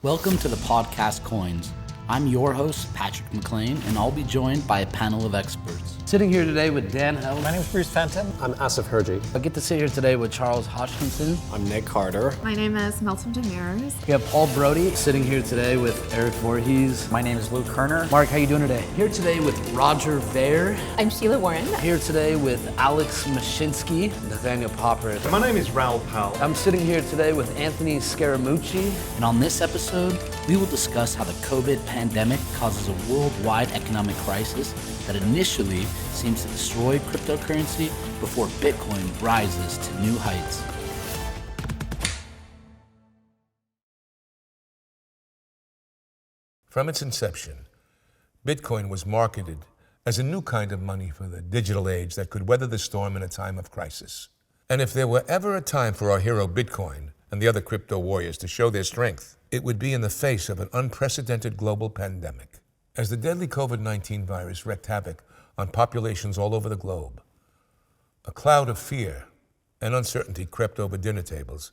Welcome to the podcast Coins. I'm your host, Patrick McLean, and I'll be joined by a panel of experts. Sitting here today with Dan Held. My name is Bruce Fenton. I'm Asif Herji. I get to sit here today with Charles Hodgkinson. I'm Nick Carter. My name is Melton Demers. We have Paul Brody sitting here today with Eric Voorhees. My name is Luke Kerner. Mark, how you doing today? Here today with Roger Ver. I'm Sheila Warren. Here today with Alex Mashinsky, Nathaniel Popper. My name is Raoul Powell. I'm sitting here today with Anthony Scaramucci. And on this episode, we will discuss how the COVID pandemic causes a worldwide economic crisis that initially seems to destroy cryptocurrency before Bitcoin rises to new heights. From its inception, Bitcoin was marketed as a new kind of money for the digital age that could weather the storm in a time of crisis. And if there were ever a time for our hero Bitcoin and the other crypto warriors to show their strength, it would be in the face of an unprecedented global pandemic. As the deadly COVID-19 virus wreaked havoc on populations all over the globe, a cloud of fear and uncertainty crept over dinner tables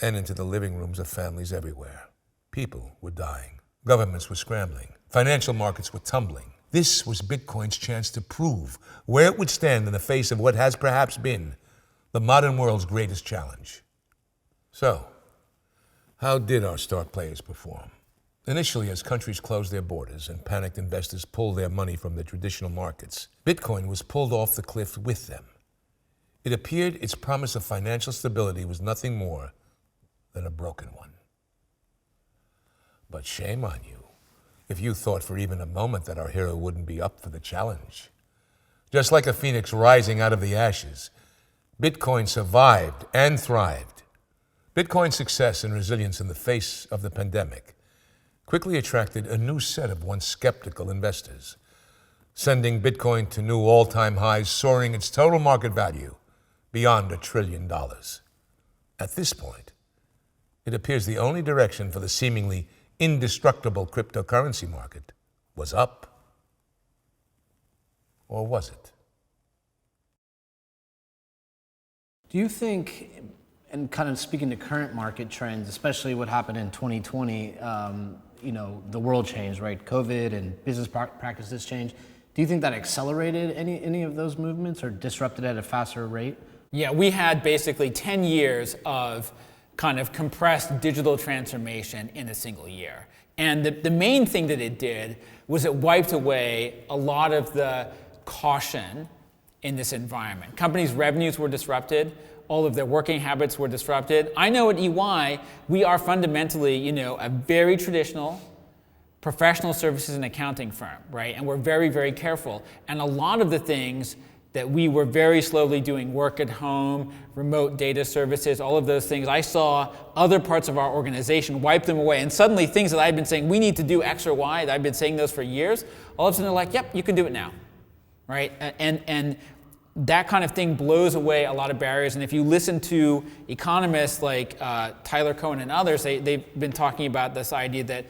and into the living rooms of families everywhere. People were dying. Governments were scrambling. Financial markets were tumbling. This was Bitcoin's chance to prove where it would stand in the face of what has perhaps been the modern world's greatest challenge. So, how did our star players perform? Initially, as countries closed their borders and panicked investors pulled their money from the traditional markets, Bitcoin was pulled off the cliff with them. It appeared its promise of financial stability was nothing more than a broken one. But shame on you if you thought for even a moment that our hero wouldn't be up for the challenge. Just like a phoenix rising out of the ashes, Bitcoin survived and thrived. Bitcoin's success and resilience in the face of the pandemic quickly attracted a new set of once skeptical investors, sending Bitcoin to new all-time highs, soaring its total market value beyond $1 trillion. At this point, it appears the only direction for the seemingly indestructible cryptocurrency market was up. Or was it? Do you think, and kind of speaking to current market trends, especially what happened in 2020, the world changed, right? COVID and business practices changed. Do you think that accelerated any of those movements or disrupted at a faster rate? Yeah, we had basically 10 years of kind of compressed digital transformation in a single year. And the main thing that it did was it wiped away a lot of the caution in this environment. Companies' revenues were disrupted. All of their working habits were disrupted. I know at EY, we are fundamentally, a very traditional professional services and accounting firm, right? And we're very, very careful. And a lot of the things that we were very slowly doing, work at home, remote data services, all of those things, I saw other parts of our organization wipe them away. And suddenly things that I'd been saying, we need to do X or Y, that I've been saying those for years, all of a sudden they're like, yep, you can do it now, right? And that kind of thing blows away a lot of barriers. And if you listen to economists like Tyler Cohen and others, they've been talking about this idea that,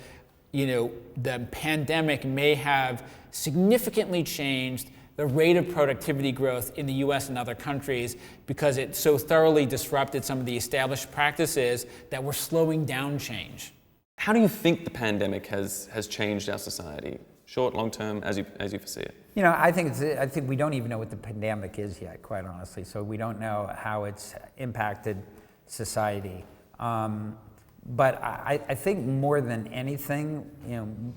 the pandemic may have significantly changed the rate of productivity growth in the US and other countries because it so thoroughly disrupted some of the established practices that were slowing down change. How do you think the pandemic has changed our society? Short, long term, as you foresee it? I think we don't even know what the pandemic is yet, quite honestly. So we don't know how it's impacted society. But I think more than anything,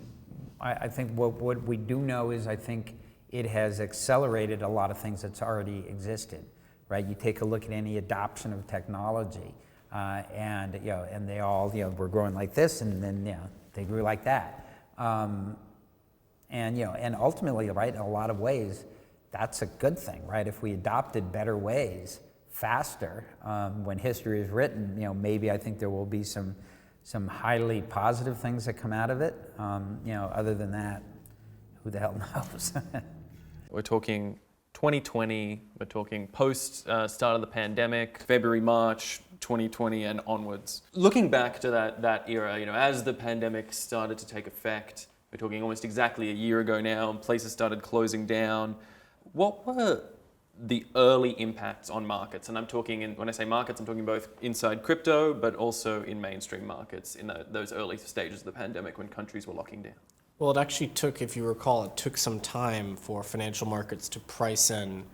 I think what we do know is I think it has accelerated a lot of things that's already existed, right? You take a look at any adoption of technology, and they all, were growing like this, and then they grew like that. And ultimately, right, in a lot of ways, that's a good thing, right? If we adopted better ways faster, when history is written, maybe I think there will be some highly positive things that come out of it. Other than that, who the hell knows? We're talking 2020, we're talking post start of the pandemic, February, March 2020 and onwards. Looking back to that era, as the pandemic started to take effect, we're talking almost exactly a year ago now, places started closing down. What were the early impacts on markets. And I'm talking, when I say markets, I'm talking both inside crypto, but also in mainstream markets in those early stages of the pandemic when countries were locking down. Well, it actually took, if you recall, it took some time for financial markets to price in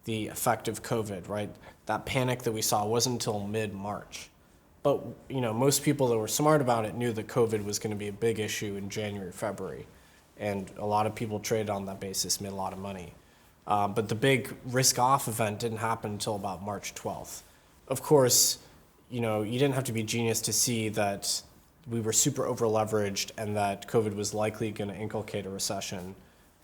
the effect of COVID, right? That panic that we saw wasn't until mid-March. But, most people that were smart about it knew that COVID was going to be a big issue in January, February. And a lot of people traded on that basis, made a lot of money. But the big risk-off event didn't happen until about March 12th. Of course, you didn't have to be a genius to see that we were super over-leveraged and that COVID was likely going to inculcate a recession.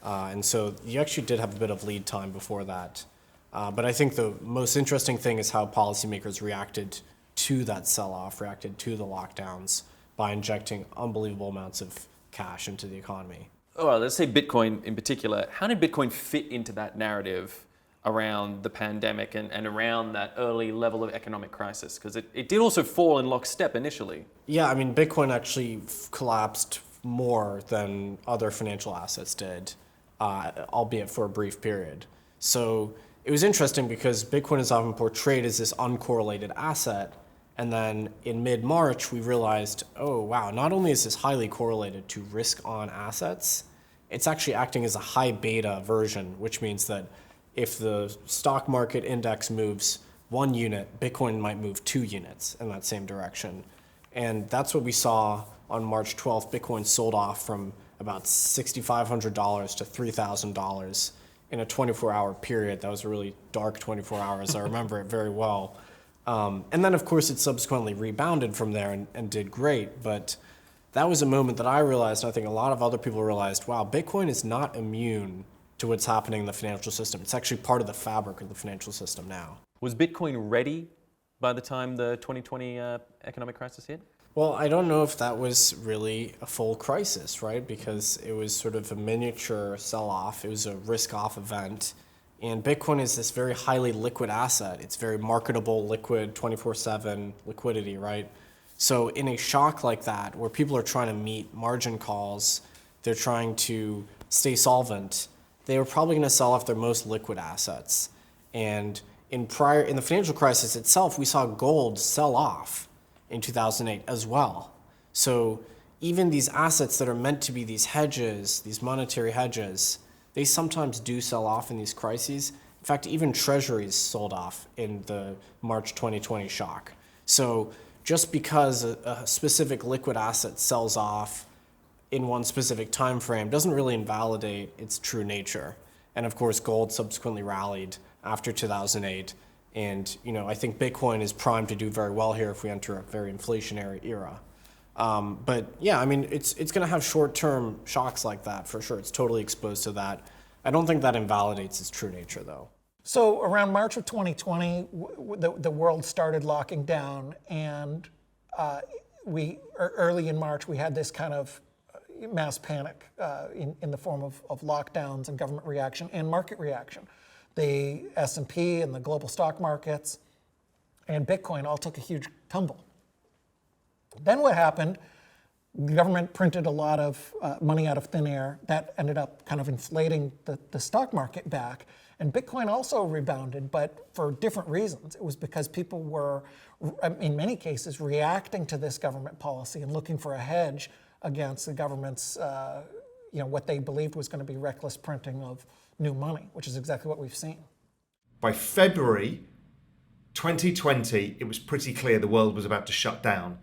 And so you actually did have a bit of lead time before that. But I think the most interesting thing is how policymakers reacted to that sell-off, reacted to the lockdowns by injecting unbelievable amounts of cash into the economy. Oh, well, let's say Bitcoin in particular. How did Bitcoin fit into that narrative around the pandemic and around that early level of economic crisis? Because it did also fall in lockstep initially. Yeah, Bitcoin actually collapsed more than other financial assets did, albeit for a brief period. So it was interesting because Bitcoin is often portrayed as this uncorrelated asset. And then in mid-March, we realized, oh, wow, not only is this highly correlated to risk-on assets, it's actually acting as a high beta version, which means that if the stock market index moves 1 unit, Bitcoin might move 2 units in that same direction. And that's what we saw on March 12th. Bitcoin sold off from about $6,500 to $3,000 in a 24-hour period. That was a really dark 24 hours. I remember it very well. And then, of course, it subsequently rebounded from there and did great. But that was a moment that I realized, and I think a lot of other people realized, wow, Bitcoin is not immune to what's happening in the financial system. It's actually part of the fabric of the financial system now. Was Bitcoin ready by the time the 2020 economic crisis hit? Well, I don't know if that was really a full crisis, right? Because it was sort of a miniature sell-off. It was a risk-off event. And Bitcoin is this very highly liquid asset. It's very marketable, liquid, 24/7 liquidity, right? So in a shock like that, where people are trying to meet margin calls, they're trying to stay solvent, they were probably going to sell off their most liquid assets. And in the financial crisis itself, we saw gold sell off in 2008 as well. So even these assets that are meant to be these hedges, these monetary hedges, they sometimes do sell off in these crises. In fact, even treasuries sold off in the March 2020 shock. So just because a specific liquid asset sells off in one specific time frame doesn't really invalidate its true nature. And of course, gold subsequently rallied after 2008. And I think Bitcoin is primed to do very well here if we enter a very inflationary era. But yeah, it's going to have short-term shocks like that for sure. It's totally exposed to that. I don't think that invalidates its true nature, though. So around March of 2020, the world started locking down, and early in March we had this kind of mass panic in the form of lockdowns and government reaction and market reaction. The S&P and the global stock markets and Bitcoin all took a huge tumble. Then what happened, the government printed a lot of money out of thin air. That ended up kind of inflating the stock market back. And Bitcoin also rebounded, but for different reasons. It was because people were, in many cases, reacting to this government policy and looking for a hedge against the government's, what they believed was going to be reckless printing of new money, which is exactly what we've seen. By February 2020, it was pretty clear the world was about to shut down.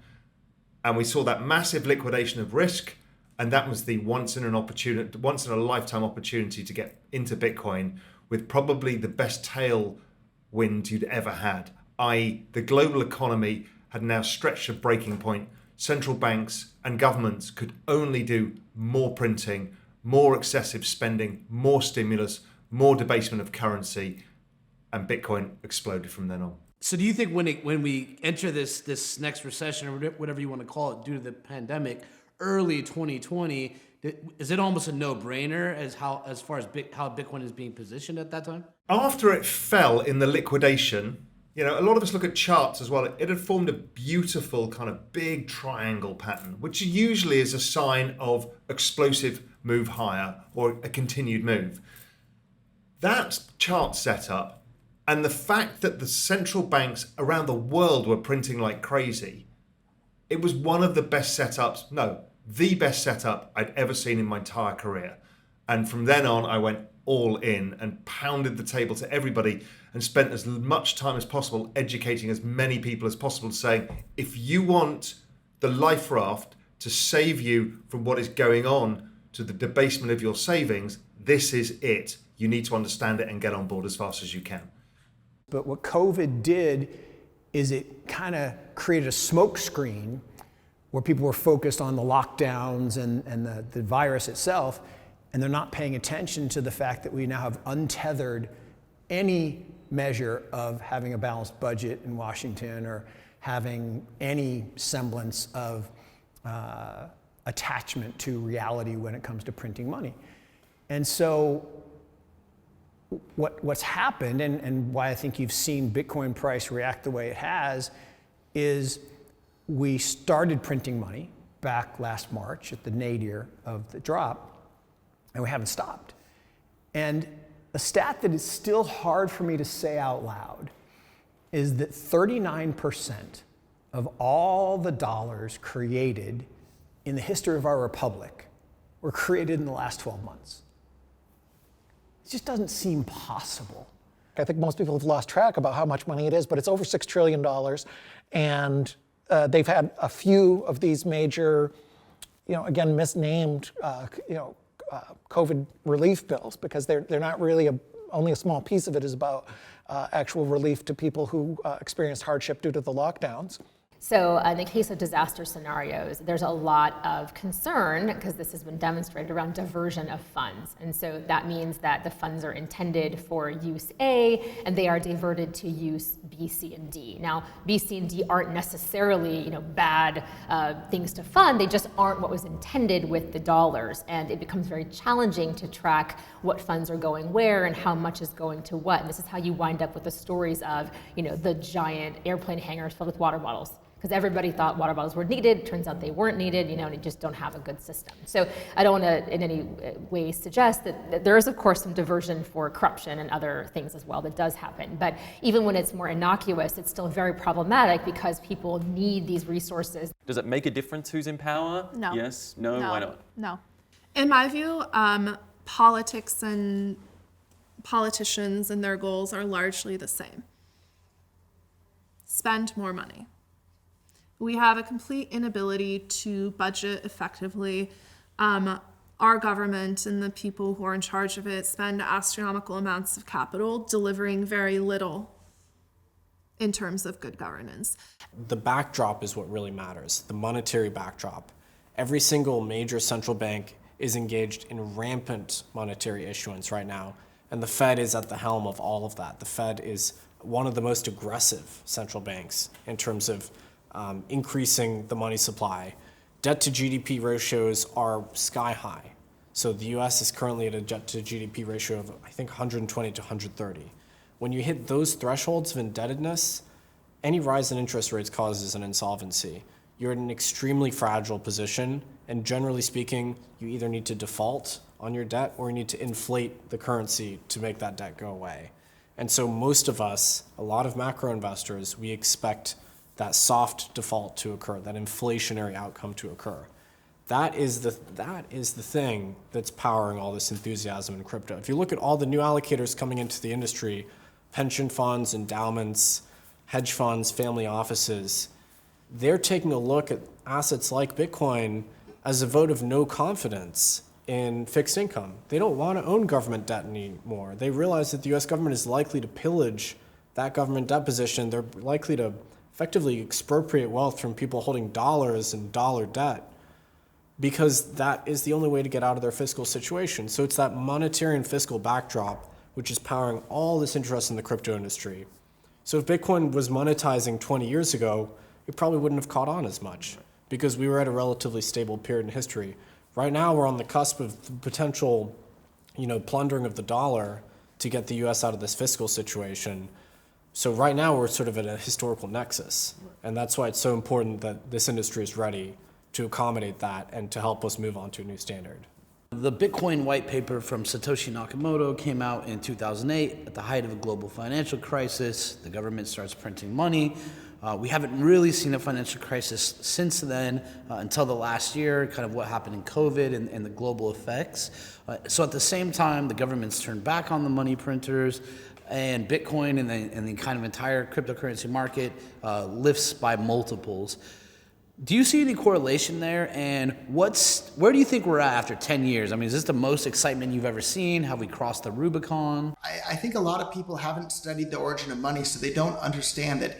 And we saw that massive liquidation of risk, and that was the once in a lifetime opportunity to get into Bitcoin with probably the best tailwind you'd ever had, i.e. the global economy had now stretched a breaking point. Central banks and governments could only do more printing, more excessive spending, more stimulus, more debasement of currency, and Bitcoin exploded from then on. So do you think when we enter this next recession, or whatever you want to call it, due to the pandemic, early 2020, is it almost a no-brainer as far as how Bitcoin is being positioned at that time? After it fell in the liquidation, a lot of us look at charts as well. It had formed a beautiful kind of big triangle pattern, which usually is a sign of explosive move higher or a continued move. That chart setup And the fact that the central banks around the world were printing like crazy, it was one of the best setups, no, the best setup I'd ever seen in my entire career. And from then on, I went all in and pounded the table to everybody and spent as much time as possible educating as many people as possible, saying, if you want the life raft to save you from what is going on to the debasement of your savings, this is it. You need to understand it and get on board as fast as you can. But what COVID did is it kind of created a smoke screen where people were focused on the lockdowns and the virus itself, and they're not paying attention to the fact that we now have untethered any measure of having a balanced budget in Washington or having any semblance of attachment to reality when it comes to printing money. And so what's happened, and why I think you've seen Bitcoin price react the way it has, is we started printing money back last March at the nadir of the drop, and we haven't stopped. And a stat that is still hard for me to say out loud is that 39% of all the dollars created in the history of our republic were created in the last 12 months. It just doesn't seem possible. I think most people have lost track about how much money it is, but it's over $6 trillion. And they've had a few of these major, again, misnamed, COVID relief bills, because they're not really only a small piece of it is about actual relief to people who experienced hardship due to the lockdowns. So in the case of disaster scenarios, there's a lot of concern, because this has been demonstrated, around diversion of funds. And so that means that the funds are intended for use A, and they are diverted to use B, C, and D. Now, B, C, and D aren't necessarily bad things to fund. They just aren't what was intended with the dollars. And it becomes very challenging to track what funds are going where and how much is going to what. And this is how you wind up with the stories of the giant airplane hangars filled with water bottles, because everybody thought water bottles were needed. Turns out they weren't needed, and you just don't have a good system. So I don't want to in any way suggest that there is, of course, some diversion for corruption and other things as well that does happen. But even when it's more innocuous, it's still very problematic because people need these resources. Does it make a difference who's in power? No. Yes? No? Why not? No. In my view, politics and politicians and their goals are largely the same. Spend more money. We have a complete inability to budget effectively. Our government and the people who are in charge of it spend astronomical amounts of capital, delivering very little in terms of good governance. The backdrop is what really matters, the monetary backdrop. Every single major central bank is engaged in rampant monetary issuance right now, and the Fed is at the helm of all of that. The Fed is one of the most aggressive central banks in terms of increasing the money supply. Debt to GDP ratios are sky high. So the US is currently at a debt to GDP ratio of, I think, 120 to 130. When you hit those thresholds of indebtedness, any rise in interest rates causes an insolvency. You're in an extremely fragile position, and generally speaking, you either need to default on your debt or you need to inflate the currency to make that debt go away. And so most of us, a lot of macro investors, we expect that soft default to occur, that inflationary outcome to occur. That is the thing that's powering all this enthusiasm in crypto. If you look at all the new allocators coming into the industry, pension funds, endowments, hedge funds, family offices, they're taking a look at assets like Bitcoin as a vote of no confidence in fixed income. They don't want to own government debt anymore. They realize that the US government is likely to pillage that government debt position. They're likely to effectively expropriate wealth from people holding dollars and dollar debt, because that is the only way to get out of their fiscal situation. So it's that monetary and fiscal backdrop which is powering all this interest in the crypto industry. So if Bitcoin was monetizing 20 years ago, it probably wouldn't have caught on as much, because we were at a relatively stable period in history. Right now, we're on the cusp of potential, plundering of the dollar to get the US out of this fiscal situation. So right now we're sort of at a historical nexus, and that's why it's so important that this industry is ready to accommodate that and to help us move on to a new standard. The Bitcoin white paper from Satoshi Nakamoto came out in 2008 at the height of a global financial crisis. The government starts printing money. We haven't really seen a financial crisis since then until the last year, kind of what happened in COVID and the global effects. So at the same time, the government's turned back on the money printers, and Bitcoin and the kind of entire cryptocurrency market lifts by multiples. Do you see any correlation there? And where do you think we're at after 10 years? I mean, is this the most excitement you've ever seen? Have we crossed the Rubicon? I think a lot of people haven't studied the origin of money, so they don't understand that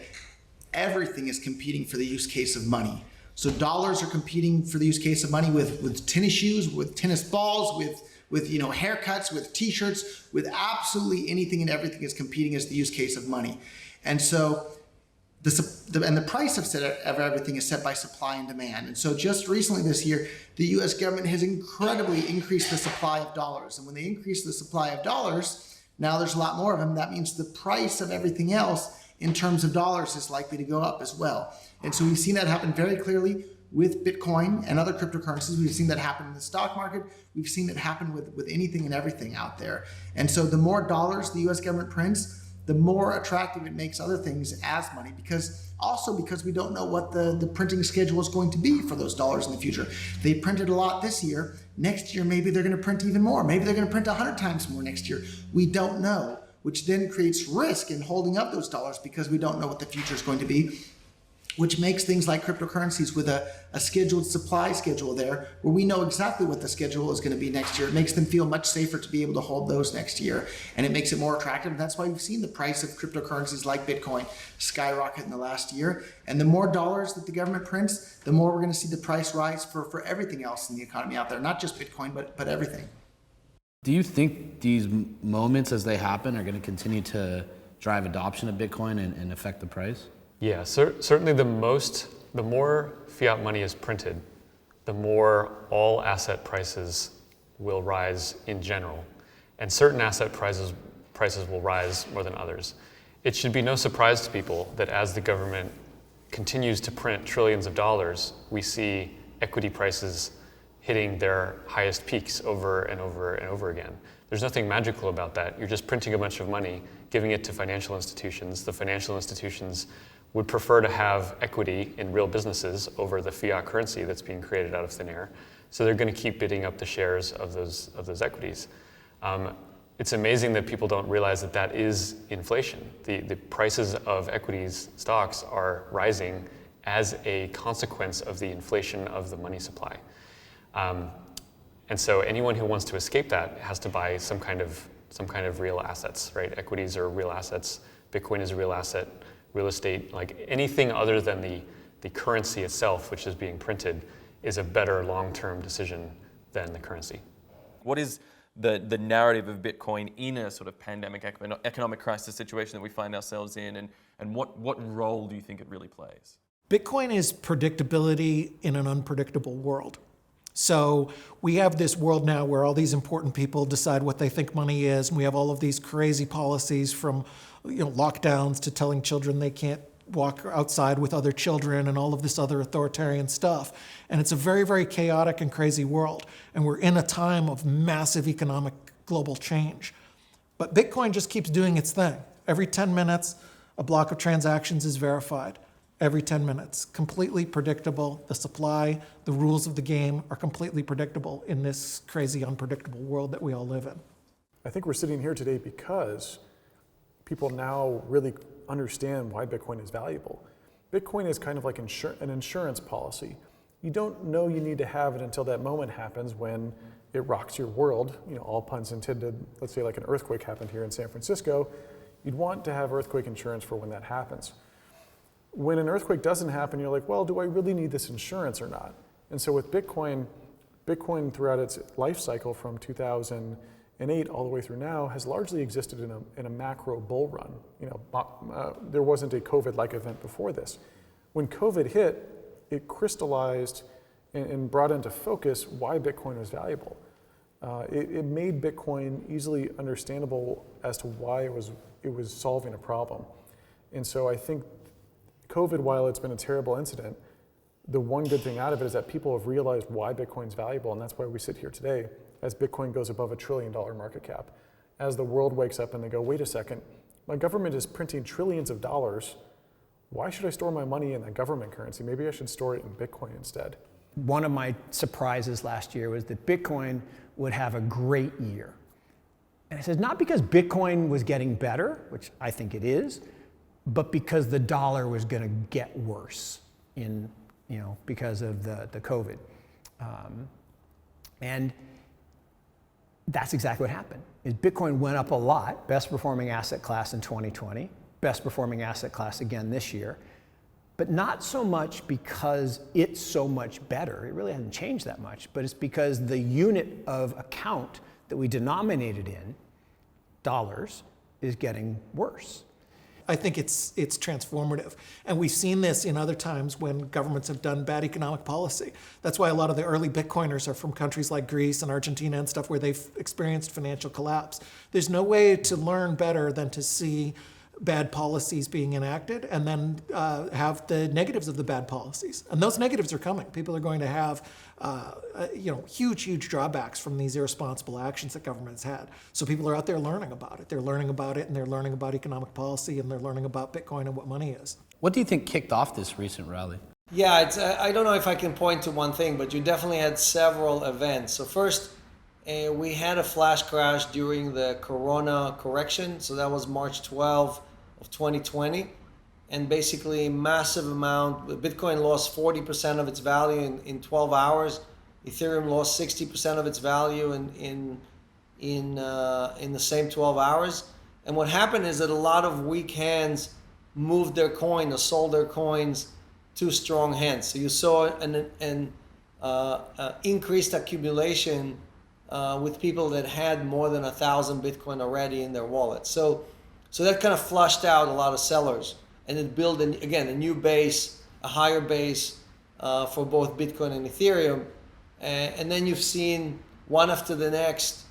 everything is competing for the use case of money. So dollars are competing for the use case of money with tennis shoes, with tennis balls, with haircuts, with t-shirts, with absolutely anything and everything is competing as the use case of money. And so the price of everything is set by supply and demand. And so just recently this year, the US government has incredibly increased the supply of dollars. And when they increase the supply of dollars, now there's a lot more of them. That means the price of everything else in terms of dollars is likely to go up as well. And so we've seen that happen very clearly with Bitcoin and other cryptocurrencies. We've seen that happen in the stock market. We've seen it happen with anything and everything out there. And so the more dollars the US government prints, the more attractive it makes other things as money, because we don't know what the printing schedule is going to be for those dollars in the future. They printed a lot this year. Next year, maybe they're going to print even more. Maybe they're going to print 100 times more next year. We don't know, which then creates risk in holding up those dollars because we don't know what the future is going to be, which makes things like cryptocurrencies with a scheduled supply schedule there, where we know exactly what the schedule is going to be next year. It makes them feel much safer to be able to hold those next year, and it makes it more attractive. And that's why we've seen the price of cryptocurrencies like Bitcoin skyrocket in the last year. And the more dollars that the government prints, the more we're going to see the price rise for everything else in the economy out there, not just Bitcoin, but everything. Do you think these moments as they happen are going to continue to drive adoption of Bitcoin and affect the price? Yeah, certainly the more fiat money is printed, the more all asset prices will rise in general. And certain asset prices will rise more than others. It should be no surprise to people that as the government continues to print trillions of dollars, we see equity prices hitting their highest peaks over and over and over again. There's nothing magical about that. You're just printing a bunch of money, giving it to financial institutions. The financial institutions would prefer to have equity in real businesses over the fiat currency that's being created out of thin air. So they're going to keep bidding up the shares of those equities. It's amazing that people don't realize that is inflation. The prices of equities, stocks, are rising as a consequence of the inflation of the money supply. And so anyone who wants to escape that has to buy some kind of real assets, right? Equities are real assets. Bitcoin is a real asset. Real estate, like anything other than the currency itself, which is being printed, is a better long-term decision than the currency. What is the narrative of Bitcoin in a sort of pandemic economic crisis situation that we find ourselves in, and what role do you think it really plays? Bitcoin is predictability in an unpredictable world. So we have this world now where all these important people decide what they think money is, and we have all of these crazy policies from lockdowns to telling children they can't walk outside with other children and all of this other authoritarian stuff. And it's a very, very chaotic and crazy world. And we're in a time of massive economic global change. But Bitcoin just keeps doing its thing. Every 10 minutes, a block of transactions is verified. Every 10 minutes. Completely predictable. The supply, the rules of the game are completely predictable in this crazy, unpredictable world that we all live in. I think we're sitting here today because people now really understand why Bitcoin is valuable. Bitcoin is kind of like an insurance policy. You don't know you need to have it until that moment happens when it rocks your world. All puns intended. Let's say like an earthquake happened here in San Francisco. You'd want to have earthquake insurance for when that happens. When an earthquake doesn't happen, you're like, well, do I really need this insurance or not? And so with Bitcoin throughout its life cycle from 2008 all the way through now has largely existed in a macro bull run. There wasn't a COVID-like event before this. When COVID hit, it crystallized and brought into focus why Bitcoin was valuable. It made Bitcoin easily understandable as to why it was solving a problem. And so I think COVID, while it's been a terrible incident, the one good thing out of it is that people have realized why Bitcoin's valuable, and that's why we sit here today as Bitcoin goes above $1 trillion market cap. As the world wakes up and they go, wait a second, my government is printing trillions of dollars. Why should I store my money in that government currency? Maybe I should store it in Bitcoin instead. One of my surprises last year was that Bitcoin would have a great year. And I said, not because Bitcoin was getting better, which I think it is, but because the dollar was going to get worse because of the COVID. And that's exactly what happened. Is Bitcoin went up a lot, best performing asset class in 2020, best performing asset class again this year, but not so much because it's so much better. It really hasn't changed that much, but it's because the unit of account that we denominated in, dollars, is getting worse. I think it's transformative. And we've seen this in other times when governments have done bad economic policy. That's why a lot of the early Bitcoiners are from countries like Greece and Argentina and stuff where they've experienced financial collapse. There's no way to learn better than to see bad policies being enacted and then have the negatives of the bad policies. And those negatives are coming. People are going to have huge drawbacks from these irresponsible actions that governments had. So people are out there learning about it. They're learning about it, and they're learning about economic policy, and they're learning about Bitcoin and what money is. What do you think kicked off this recent rally? Yeah, I don't know if I can point to one thing, but you definitely had several events. So first, we had a flash crash during the Corona correction. So that was March 12 of 2020. And basically massive amount, Bitcoin lost 40% of its value in 12 hours. Ethereum lost 60% of its value in the same 12 hours. And what happened is that a lot of weak hands moved their coin or sold their coins to strong hands. So you saw an increased accumulation with people that had more than 1,000 Bitcoin already in their wallet. So that kind of flushed out a lot of sellers. And it built, again, a new base, a higher base for both Bitcoin and Ethereum. And then you've seen one after the next,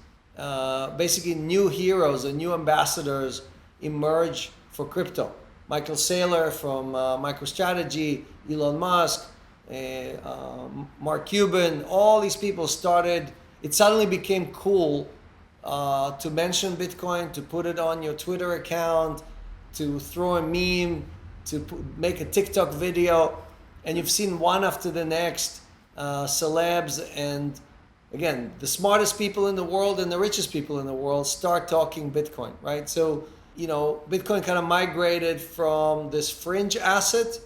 basically new heroes and new ambassadors emerge for crypto. Michael Saylor from MicroStrategy, Elon Musk, Mark Cuban, all these people started, it suddenly became cool to mention Bitcoin, to put it on your Twitter account, to throw a meme, to make a TikTok video, and you've seen one after the next celebs and, again, the smartest people in the world and the richest people in the world start talking Bitcoin, right? So, Bitcoin kind of migrated from this fringe asset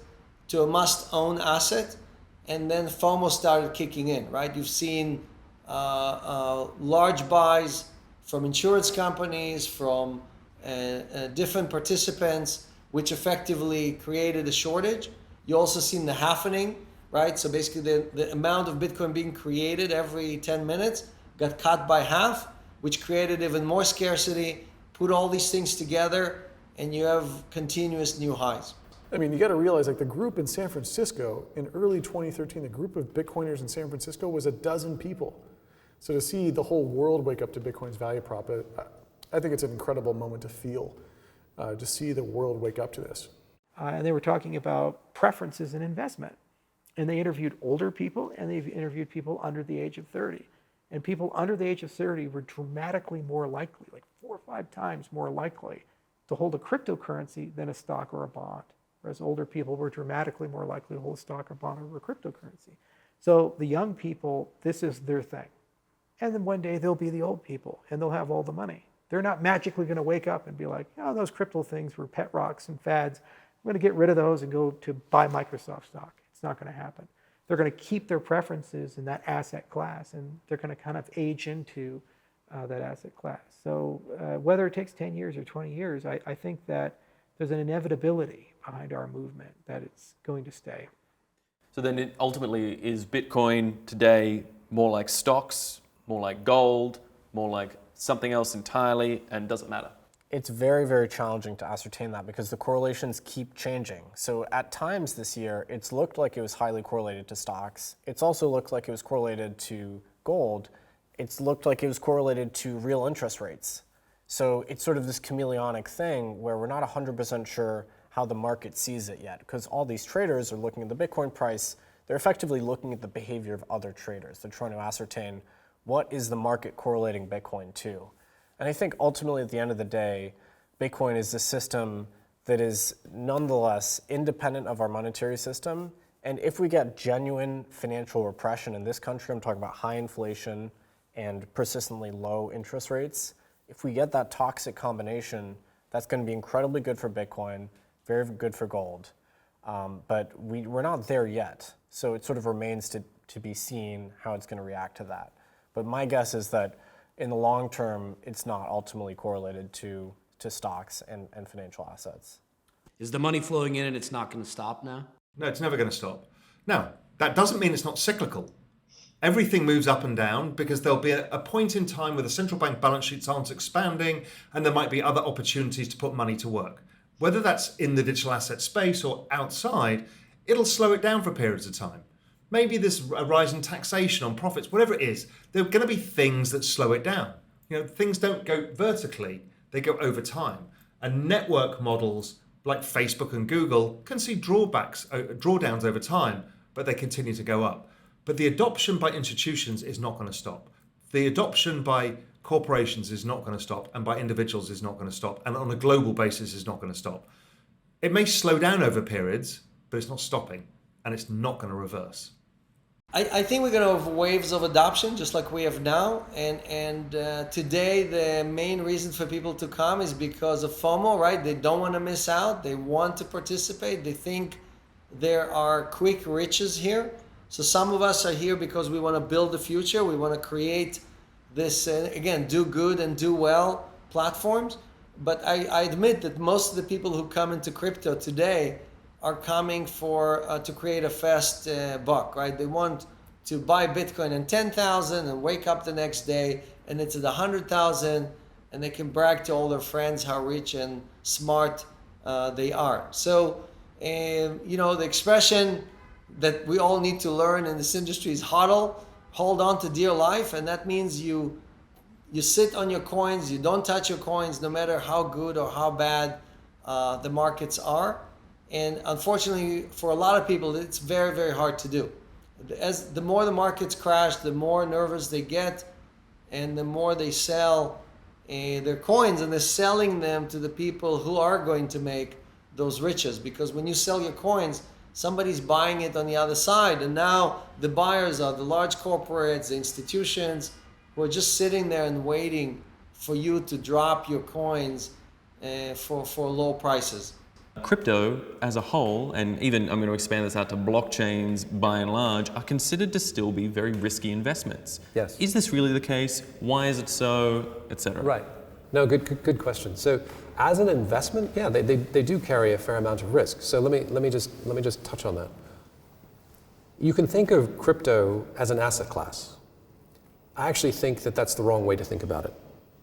to a must-own asset, and then FOMO started kicking in, right? You've seen large buys from insurance companies, from different participants, which effectively created a shortage. You also seen the halvening, right? So basically the amount of Bitcoin being created every 10 minutes got cut by half, which created even more scarcity. Put all these things together and you have continuous new highs. I mean, you got to realize, like, the group in San Francisco in early 2013, the group of Bitcoiners in San Francisco was 12 people. So to see the whole world wake up to Bitcoin's value prop, I think it's an incredible moment to feel, to see the world wake up to this. And they were talking about preferences in investment. And they interviewed older people and they've interviewed people under the age of 30. And people under the age of 30 were dramatically more likely, like 4 or 5 times more likely to hold a cryptocurrency than a stock or a bond. Whereas older people were dramatically more likely to hold a stock or bond over a cryptocurrency. So the young people, this is their thing. And then one day they'll be the old people and they'll have all the money. They're not magically going to wake up and be like, oh, those crypto things were pet rocks and fads. I'm going to get rid of those and go to buy Microsoft stock. It's not going to happen. They're going to keep their preferences in that asset class, and they're going to kind of age into that asset class. So whether it takes 10 years or 20 years, I think that there's an inevitability behind our movement that it's going to stay. So then ultimately, is Bitcoin today more like stocks, more like gold, more like something else entirely, and does it matter? It's very, very challenging to ascertain that because the correlations keep changing. So at times this year, it's looked like it was highly correlated to stocks. It's also looked like it was correlated to gold. It's looked like it was correlated to real interest rates. So it's sort of this chameleonic thing where we're not 100% sure how the market sees it yet, because all these traders are looking at the Bitcoin price, they're effectively looking at the behavior of other traders. They're trying to ascertain what is the market correlating Bitcoin to. And I think ultimately at the end of the day, Bitcoin is a system that is nonetheless independent of our monetary system. And if we get genuine financial repression in this country, I'm talking about high inflation and persistently low interest rates, if we get that toxic combination, that's going to be incredibly good for Bitcoin, very good for gold. But we're not there yet. So it sort of remains to be seen how it's going to react to that. But my guess is that in the long term, it's not ultimately correlated to stocks and financial assets. Is the money flowing in and it's not going to stop now? No, it's never going to stop. Now, that doesn't mean it's not cyclical. Everything moves up and down because there'll be a point in time where the central bank balance sheets aren't expanding and there might be other opportunities to put money to work. Whether that's in the digital asset space or outside, it'll slow it down for periods of time. Maybe there's a rise in taxation on profits, whatever it is, there are going to be things that slow it down. Things don't go vertically, they go over time. And network models like Facebook and Google can see drawdowns over time, but they continue to go up. But the adoption by institutions is not going to stop. The adoption by corporations is not going to stop, and by individuals is not going to stop, and on a global basis is not going to stop. It may slow down over periods, but it's not stopping, and it's not going to reverse. I think we're going to have waves of adoption, just like we have now. And today, the main reason for people to come is because of FOMO, right? They don't want to miss out. They want to participate. They think there are quick riches here. So some of us are here because we want to build the future. We want to create this, again, do good and do well platforms. But I admit that most of the people who come into crypto today are coming to create a fast buck, right? They want to buy Bitcoin at 10,000 and wake up the next day and it's at 100,000 and they can brag to all their friends how rich and smart they are. So, the expression that we all need to learn in this industry is HODL, hold on to dear life, and that means you sit on your coins, you don't touch your coins no matter how good or how bad the markets are. And unfortunately, for a lot of people, it's very, very hard to do. As the more the markets crash, the more nervous they get, and the more they sell their coins, and they're selling them to the people who are going to make those riches. Because when you sell your coins, somebody's buying it on the other sid, and now the buyers are the large corporates, the institutions, who are just sitting there and waiting for you to drop your coins for low prices. Crypto as a whole, and even I'm going to expand this out to blockchains by and large, are considered to still be very risky investments. Yes. Is this really the case? Why is it so, etc.? Right. No, good question. So as an investment, yeah, they do carry a fair amount of risk. So let me just touch on that. You can think of crypto as an asset class. I actually think that that's the wrong way to think about it.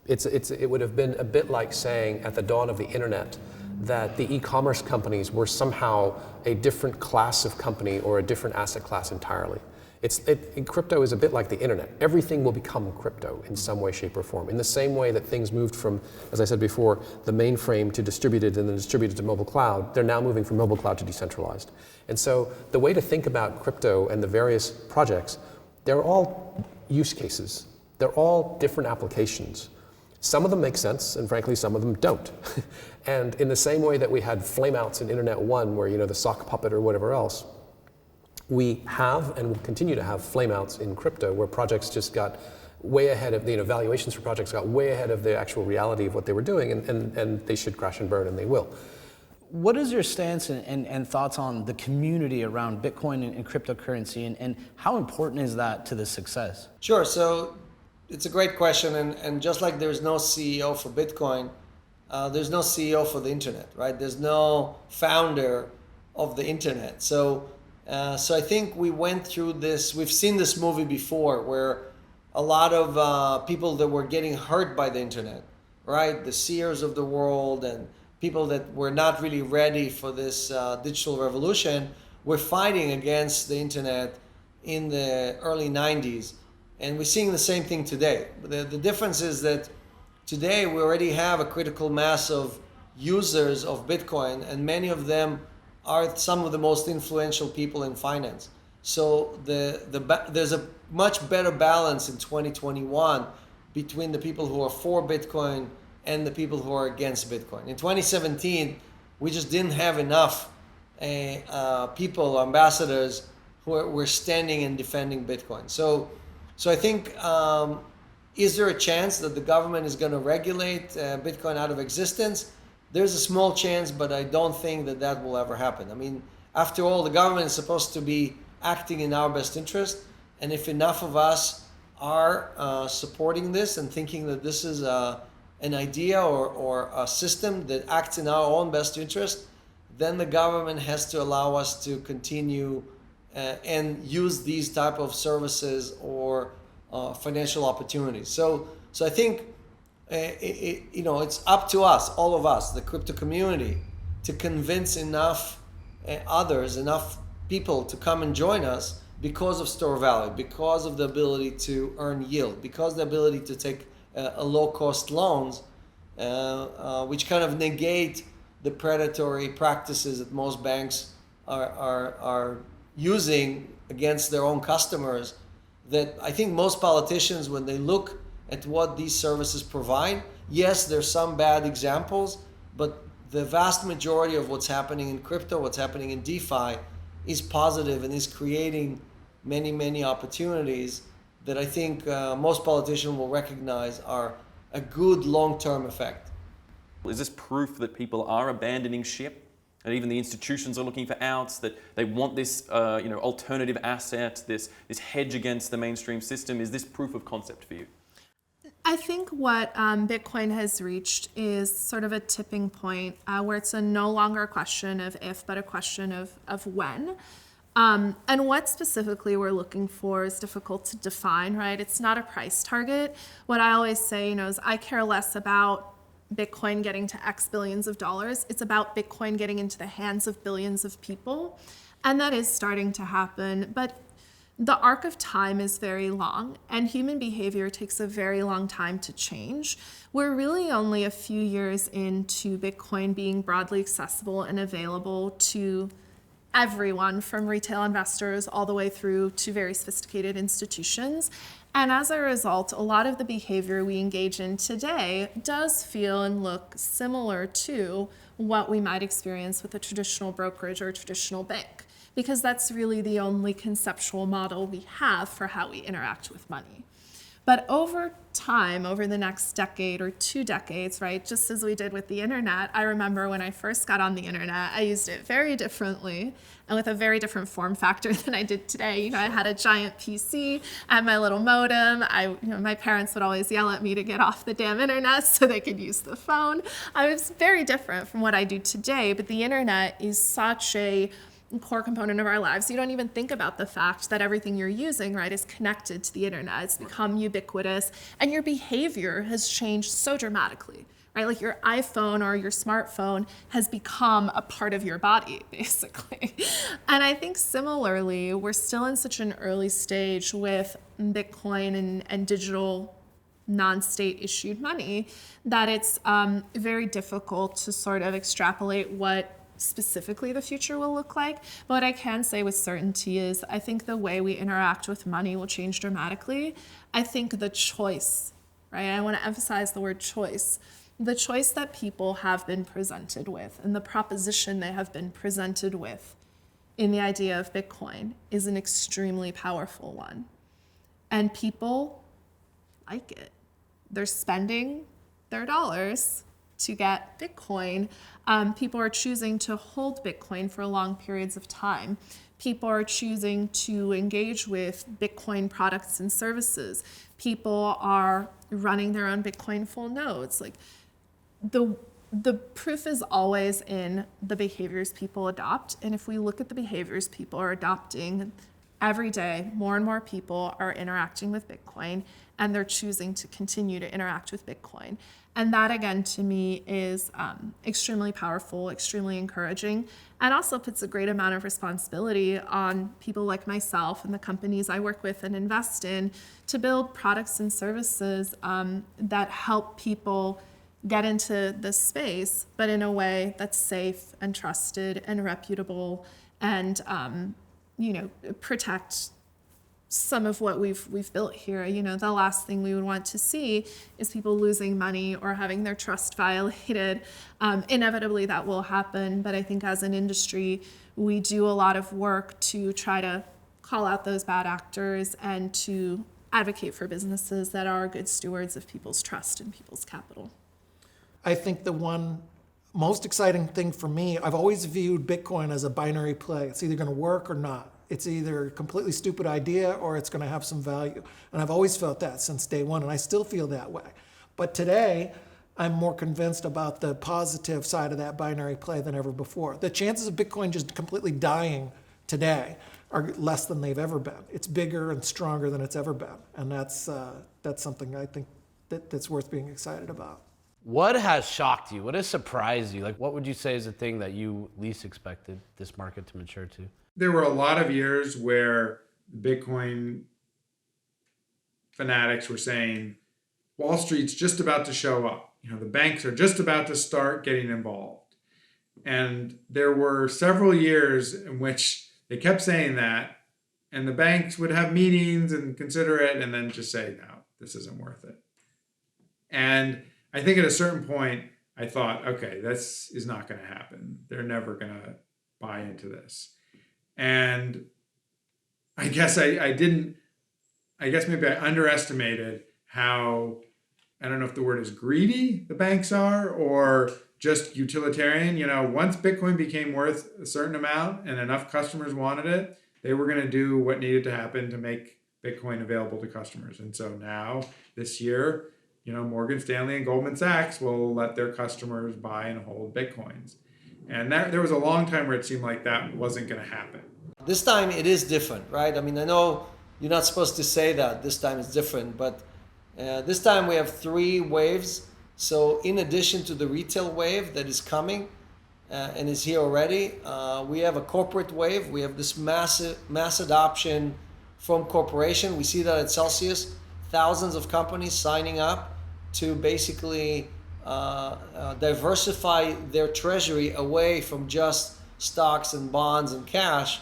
It would have been a bit like saying at the dawn of the internet that the e-commerce companies were somehow a different class of company or a different asset class entirely. Crypto is a bit like the internet. Everything will become crypto in some way, shape, or form. In the same way that things moved from, as I said before, the mainframe to distributed and then distributed to mobile cloud, they're now moving from mobile cloud to decentralized. And so the way to think about crypto and the various projects, they're all use cases. They're all different applications. Some of them make sense, and frankly, some of them don't. And in the same way that we had flameouts in Internet 1, where the sock puppet or whatever else, we have and will continue to have flameouts in crypto, where projects just got way ahead of valuations for projects got way ahead of the actual reality of what they were doing, and they should crash and burn, and they will. What is your stance and thoughts on the community around Bitcoin and cryptocurrency, and how important is that to the success? Sure. So it's a great question, and just like there's no CEO for Bitcoin, there's no CEO for the internet, right? There's no founder of the internet. So I think we went through this. We've seen this movie before, where a lot of people that were getting hurt by the internet, right? The Sears of the world and people that were not really ready for this digital revolution were fighting against the internet in the early 90s. And we're seeing the same thing today. The difference is that today we already have a critical mass of users of Bitcoin, and many of them are some of the most influential people in finance. So there's a much better balance in 2021 between the people who are for Bitcoin and the people who are against Bitcoin. In 2017, we just didn't have enough people, ambassadors, who were standing and defending Bitcoin. So I think, is there a chance that the government is going to regulate Bitcoin out of existence? There's a small chance, but I don't think that will ever happen. I mean, after all, the government is supposed to be acting in our best interest. And if enough of us are supporting this and thinking that this is an idea or a system that acts in our own best interest, then the government has to allow us to continue and use these type of services or financial opportunities. So I think it's up to us, all of us, the crypto community, to convince enough enough people to come and join us because of store value, because of the ability to earn yield, because of the ability to take a low-cost loans, which kind of negate the predatory practices that most banks are using against their own customers. That I think most politicians, when they look at what these services provide, yes, there's some bad examples, but the vast majority of what's happening in crypto, what's happening in DeFi, is positive and is creating many, many opportunities that I think most politicians will recognize are a good long-term effect. Is this proof that people are abandoning ship? And even the institutions are looking for outs, that they want this alternative asset, this hedge against the mainstream system. Is this proof of concept for you? I think what Bitcoin has reached is sort of a tipping point where it's no longer a question of if, but a question of when. And what specifically we're looking for is difficult to define, right? It's not a price target. What I always say, is I care less about Bitcoin getting to X billions of dollars. It's about Bitcoin getting into the hands of billions of people. And that is starting to happen. But the arc of time is very long, and human behavior takes a very long time to change. We're really only a few years into Bitcoin being broadly accessible and available to everyone, from retail investors all the way through to very sophisticated institutions. And as a result, a lot of the behavior we engage in today does feel and look similar to what we might experience with a traditional brokerage or a traditional bank, because that's really the only conceptual model we have for how we interact with money. But over time, over the next decade or 2 decades, right, just as we did with the internet, I remember when I first got on the internet, I used it very differently and with a very different form factor than I did today. I had a giant PC, I had my little modem. My parents would always yell at me to get off the damn internet so they could use the phone. I was very different from what I do today, but the internet is such a core component of our lives. You don't even think about the fact that everything you're using, right, is connected to the internet. It's become ubiquitous, and your behavior has changed so dramatically, right? Like your iPhone or your smartphone has become a part of your body, basically. And I think similarly, we're still in such an early stage with Bitcoin and digital non-state issued money that it's very difficult to sort of extrapolate what specifically the future will look like. But what I can say with certainty is I think the way we interact with money will change dramatically. I think the choice, right? I want to emphasize the word choice. The choice that people have been presented with and the proposition they have been presented with in the idea of Bitcoin is an extremely powerful one. And people like it. They're spending their dollars to get Bitcoin. People are choosing to hold Bitcoin for long periods of time. People are choosing to engage with Bitcoin products and services. People are running their own Bitcoin full nodes. Like the proof is always in the behaviors people adopt. And if we look at the behaviors people are adopting, every day, more and more people are interacting with Bitcoin, and they're choosing to continue to interact with Bitcoin. And that, again, to me is extremely powerful, extremely encouraging, and also puts a great amount of responsibility on people like myself and the companies I work with and invest in to build products and services that help people get into this space, but in a way that's safe and trusted and reputable and protect some of what we've built here. The last thing we would want to see is people losing money or having their trust violated. Inevitably that will happen, but I think as an industry, we do a lot of work to try to call out those bad actors and to advocate for businesses that are good stewards of people's trust and people's capital. I think the one most exciting thing for me, I've always viewed Bitcoin as a binary play. It's either going to work or not. It's either a completely stupid idea or it's going to have some value. And I've always felt that since day one, and I still feel that way. But today, I'm more convinced about the positive side of that binary play than ever before. The chances of Bitcoin just completely dying today are less than they've ever been. It's bigger and stronger than it's ever been. And that's something I think that's worth being excited about. What has shocked you? What has surprised you? Like, what would you say is the thing that you least expected this market to mature to? There were a lot of years where Bitcoin fanatics were saying, Wall Street's just about to show up. The banks are just about to start getting involved. And there were several years in which they kept saying that, and the banks would have meetings and consider it and then just say, no, this isn't worth it. And I think at a certain point, I thought, okay, this is not going to happen. They're never going to buy into this. And I guess maybe I underestimated how, I don't know if the word is greedy the banks are or just utilitarian. Once Bitcoin became worth a certain amount and enough customers wanted it, they were going to do what needed to happen to make Bitcoin available to customers. And so now, this year, Morgan Stanley and Goldman Sachs will let their customers buy and hold Bitcoins. And there was a long time where it seemed like that wasn't going to happen. This time it is different, right? I know you're not supposed to say that this time it's different, but this time we have 3 waves. So in addition to the retail wave that is coming and is here already, we have a corporate wave. We have this mass adoption from corporation. We see that at Celsius, thousands of companies signing up to basically diversify their treasury away from just stocks and bonds and cash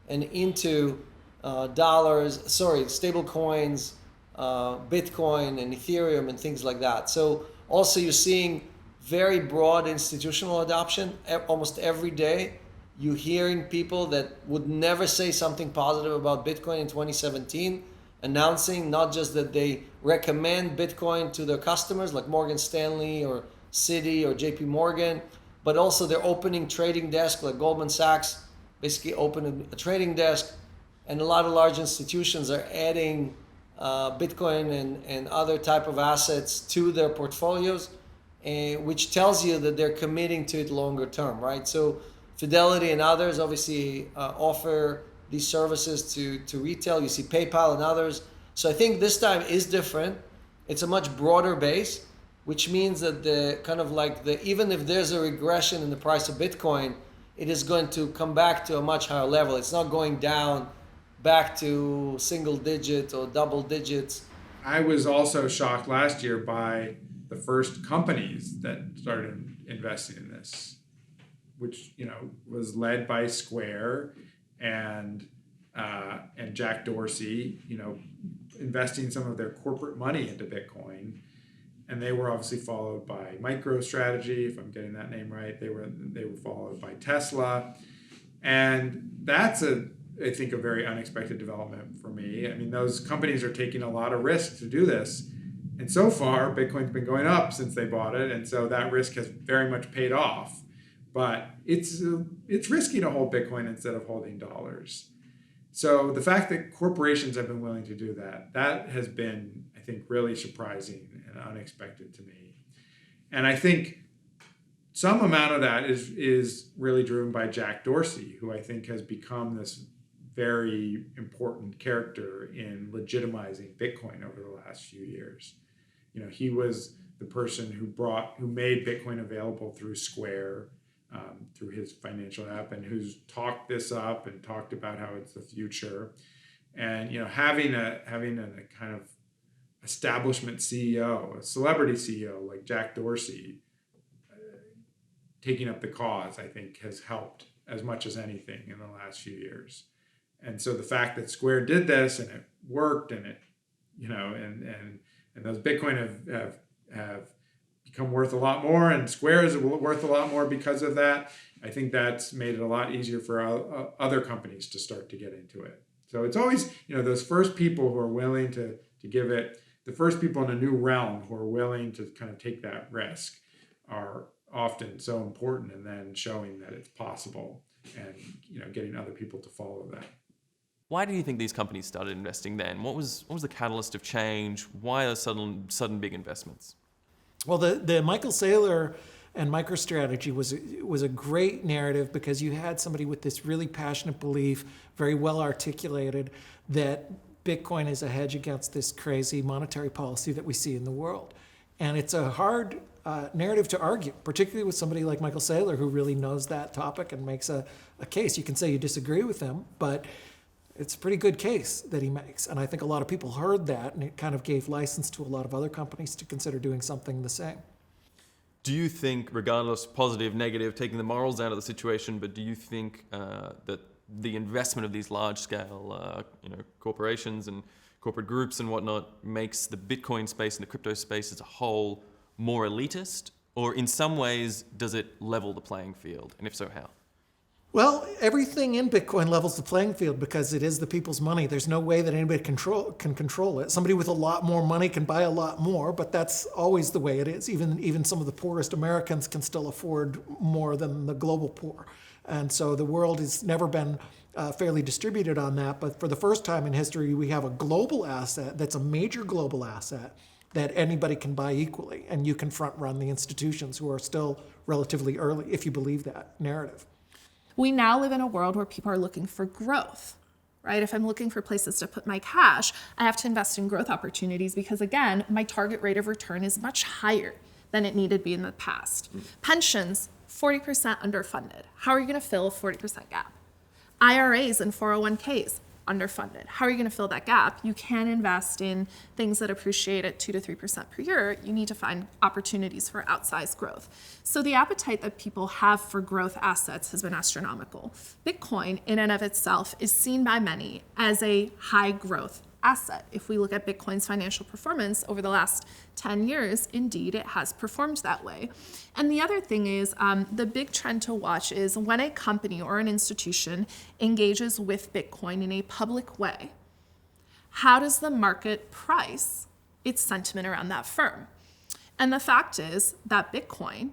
and into stable coins, Bitcoin and Ethereum and things like that. So also you're seeing very broad institutional adoption almost every day. You're hearing people that would never say something positive about Bitcoin in 2017 announcing not just that they recommend Bitcoin to their customers like Morgan Stanley or Citi or JP Morgan, but also they're opening trading desks like Goldman Sachs basically opened a trading desk, and a lot of large institutions are adding Bitcoin and other type of assets to their portfolios, which tells you that they're committing to it longer term, right? So Fidelity and others obviously offer these services to retail. You see PayPal and others. So I think this time is different. It's a much broader base, which means that even if there's a regression in the price of Bitcoin, it is going to come back to a much higher level. It's not going down back to single digit or double digits. I was also shocked last year by the first companies that started investing in this, which was led by Square and Jack Dorsey, investing some of their corporate money into Bitcoin. And they were obviously followed by MicroStrategy, if I'm getting that name right. They were followed by Tesla. And that's I think a very unexpected development for me. Those companies are taking a lot of risk to do this. And so far, Bitcoin's been going up since they bought it. And so that risk has very much paid off. But it's risky to hold Bitcoin instead of holding dollars. So the fact that corporations have been willing to do that has been, I think, really surprising and unexpected to me. And I think some amount of that is really driven by Jack Dorsey, who I think has become this very important character in legitimizing Bitcoin over the last few years. He was the person who made Bitcoin available through Square, through his financial app, and who's talked this up and talked about how it's the future. And having a kind of establishment CEO, a celebrity CEO like Jack Dorsey, taking up the cause, I think has helped as much as anything in the last few years. And so the fact that Square did this and it worked, and it, you know, and those Bitcoin have become worth a lot more, and Square is worth a lot more because of that. I think that's made it a lot easier for other companies to start to get into it. So it's always, you know, those first people who are willing to give it, the first people in a new realm who are willing to kind of take that risk are often so important, and then showing that it's possible and, you know, getting other people to follow that. Why do you think these companies started investing then? What was the catalyst of change? Why the sudden big investments? Well, the Michael Saylor and MicroStrategy was a great narrative, because you had somebody with this really passionate belief, very well articulated, that Bitcoin is a hedge against this crazy monetary policy that we see in the world. And it's a hard narrative to argue, particularly with somebody like Michael Saylor, who really knows that topic and makes a case. You can say you disagree with him, but it's a pretty good case that he makes. And I think a lot of people heard that, and it kind of gave license to a lot of other companies to consider doing something the same. Do you think, regardless, positive, negative, taking the morals out of the situation, but do you think that the investment of these large-scale, corporations and corporate groups and whatnot makes the Bitcoin space and the crypto space as a whole more elitist, or in some ways does it level the playing field? And if so, how? Well, everything in Bitcoin levels the playing field, because it is the people's money. There's no way that anybody can control it. Somebody with a lot more money can buy a lot more, but that's always the way it is. Even some of the poorest Americans can still afford more than the global poor. And so the world has never been fairly distributed on that. But for the first time in history, we have a global asset that's a major global asset that anybody can buy equally. And you can front run the institutions who are still relatively early, if you believe that narrative. We now live in a world where people are looking for growth, right? If I'm looking for places to put my cash, I have to invest in growth opportunities, because again, my target rate of return is much higher than it needed to be in the past. Pensions, 40% underfunded. How are you going to fill a 40% gap? IRAs and 401ks, underfunded. How are you going to fill that gap? You can invest in things that appreciate at 2 to 3% per year. You need to find opportunities for outsized growth. So the appetite that people have for growth assets has been astronomical. Bitcoin in and of itself is seen by many as a high growth asset. If we look at Bitcoin's financial performance over the last 10 years, indeed, it has performed that way. And the other thing is, the big trend to watch is when a company or an institution engages with Bitcoin in a public way, how does the market price its sentiment around that firm? And the fact is that Bitcoin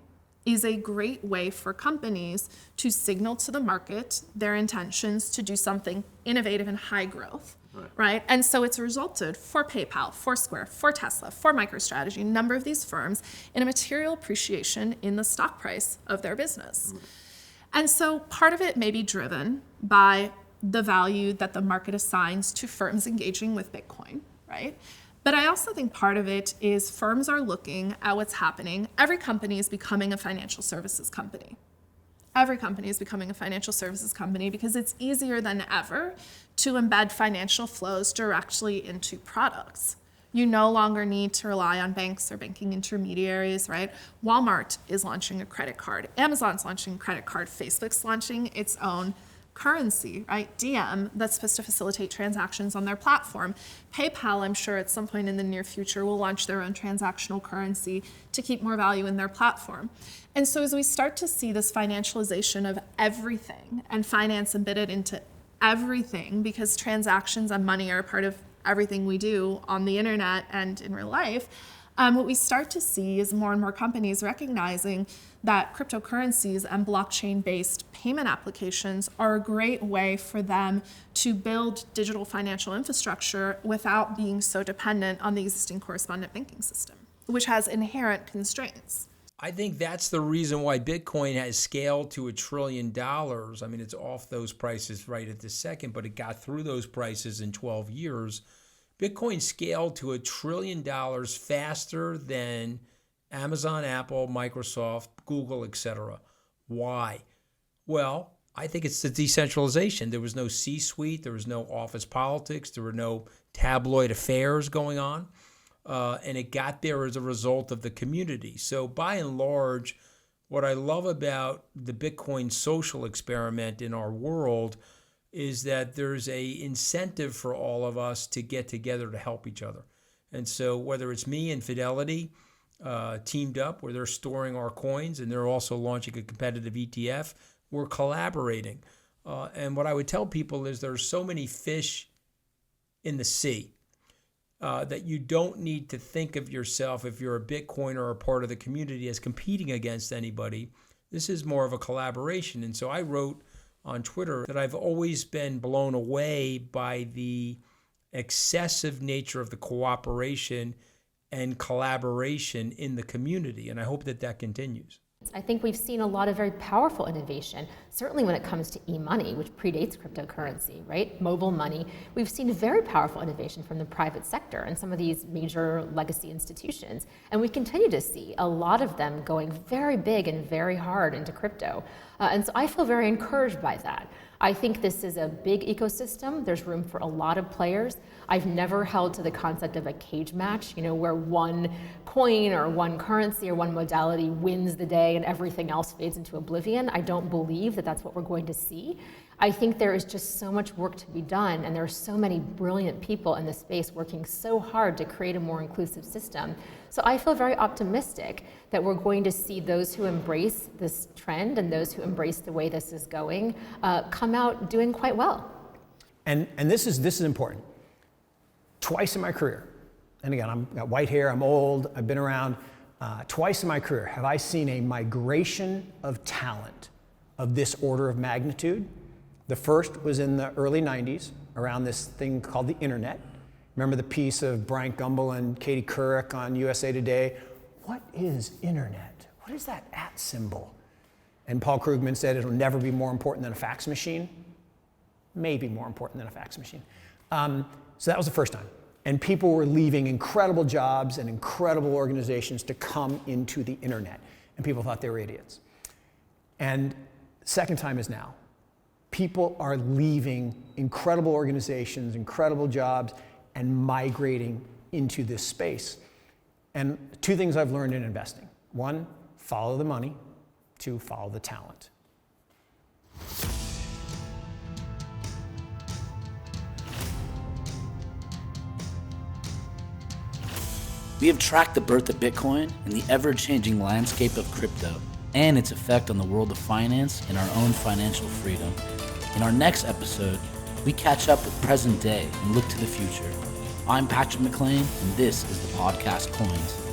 is a great way for companies to signal to the market their intentions to do something innovative and high growth. Right? And so it's resulted for PayPal, for Square, for Tesla, for MicroStrategy, a number of these firms, in a material appreciation in the stock price of their business. And so part of it may be driven by the value that the market assigns to firms engaging with Bitcoin, right? But I also think part of it is firms are looking at what's happening. Every company is becoming a financial services company. Every company is becoming a financial services company, because it's easier than ever to embed financial flows directly into products. You no longer need to rely on banks or banking intermediaries, right? Walmart is launching a credit card. Amazon's launching a credit card. Facebook's launching its own currency, right? DM, that's supposed to facilitate transactions on their platform. PayPal, I'm sure at some point in the near future, will launch their own transactional currency to keep more value in their platform. And so as we start to see this financialization of everything and finance embedded into everything, because transactions and money are a part of everything we do on the internet and in real life, what we start to see is more and more companies recognizing that cryptocurrencies and blockchain-based payment applications are a great way for them to build digital financial infrastructure without being so dependent on the existing correspondent banking system, which has inherent constraints. I think that's the reason why Bitcoin has scaled to $1 trillion. I mean, it's off those prices right at this second, but it got through those prices in 12 years. Bitcoin scaled to $1 trillion faster than Amazon, Apple, Microsoft, Google, etc. Why? Well, I think it's the decentralization. There was no C-suite, there was no office politics, there were no tabloid affairs going on, and it got there as a result of the community. So by and large, what I love about the Bitcoin social experiment in our world is that there's a incentive for all of us to get together to help each other. And so whether it's me and Fidelity teamed up where they're storing our coins and they're also launching a competitive ETF, we're collaborating. And what I would tell people is there's so many fish in the sea that you don't need to think of yourself, if you're a Bitcoiner or a part of the community, as competing against anybody. This is more of a collaboration. And so I wrote on Twitter that I've always been blown away by the excessive nature of the cooperation and collaboration in the community. And I hope that that continues. I think we've seen a lot of very powerful innovation, certainly when it comes to e-money, which predates cryptocurrency, right? Mobile money. We've seen very powerful innovation from the private sector and some of these major legacy institutions. And we continue to see a lot of them going very big and very hard into crypto. And so I feel very encouraged by that. I think this is a big ecosystem. There's room for a lot of players. I've never held to the concept of a cage match, where one coin or one currency or one modality wins the day and everything else fades into oblivion. I don't believe that that's what we're going to see. I think there is just so much work to be done, and there are so many brilliant people in the space working so hard to create a more inclusive system. So I feel very optimistic that we're going to see those who embrace this trend and those who embrace the way this is going come out doing quite well. And this is important. Twice in my career, and again, I've got white hair, I'm old, I've been around, twice in my career have I seen a migration of talent of this order of magnitude. The first was in the early 90s around this thing called the internet. Remember the piece of Bryant Gumbel and Katie Couric on USA Today? What is internet? What is that @ symbol? And Paul Krugman said it'll never be more important than a fax machine. Maybe more important than a fax machine. So that was the first time. And people were leaving incredible jobs and incredible organizations to come into the internet. And people thought they were idiots. And second time is now. People are leaving incredible organizations, incredible jobs, and migrating into this space. And two things I've learned in investing. One, follow the money. Two, follow the talent. We have tracked the birth of Bitcoin and the ever-changing landscape of crypto and its effect on the world of finance and our own financial freedom. In our next episode, we catch up with present day and look to the future. I'm Patrick McLean, and this is the podcast Coins.